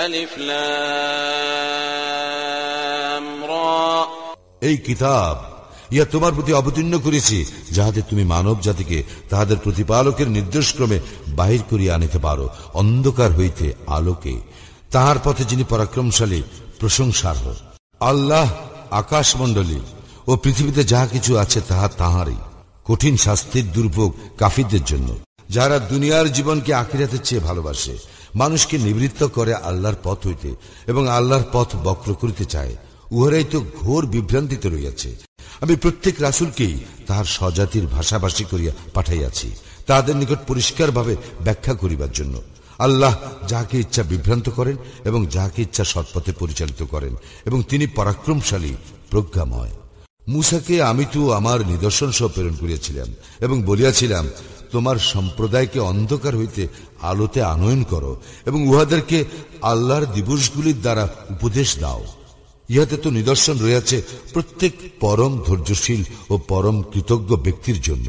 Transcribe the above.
আলিফ লাম রা। এই কিতাব ইয়া তোমার প্রতি অবতীর্ণ করেছি, যাহাতে তুমি মানব জাতিকে তাহাদের প্রতিপালকের নির্দেশক্রমে বাহির করিয়া আনিতে পারো অন্ধকার হইতে আলোকে, তাহার পথে যিনি পরাক্রমশালী প্রশংসার্হ। আল্লাহ আকাশমণ্ডলী ও পৃথিবীতে যাহা কিছু আছে তাহা তাহারই। কঠিন শাস্তির দুর্ভোগ কাফিরদের জন্য, যারা দুনিয়ার জীবনকে আখিরাতের চেয়ে ভালোবাসে, মানুষকে নিবৃত্ত করে আল্লাহর পথ হইতে এবং আল্লাহর পথ বক্র করিতে চায়, উহারাই তো ঘোর বিভ্রান্তিতে রইয়াছে। আমি প্রত্যেক রাসূলকেই তাহার স্বজাতির ভাষাভাষী করিয়া পাঠাইয়াছি, তাহাদের নিকট পরিষ্কার ভাবে ব্যাখ্যা করিবার জন্য। আল্লাহ যাহাকে ইচ্ছা বিভ্রান্ত করেন এবং যাহাকে ইচ্ছা সৎপথে পরিচালিত করেন, এবং তিনি পরাক্রমশালী প্রজ্ঞাময়। মূসাকে আমি তো আমার নিদর্শন সহ প্রেরণ করিয়াছিলাম এবং বলিয়াছিলাম, তোমার সম্প্রদায়কে অন্ধকার হইতে আলোতে আনয়ন করো এবং উহাদেরকে আল্লাহর দিবসগুলির দ্বারা উপদেশ দাও। ইহাতে তো নিদর্শন রয়েছে প্রত্যেক পরম ধৈর্যশীল ও পরম কৃতজ্ঞ ব্যক্তির জন্য।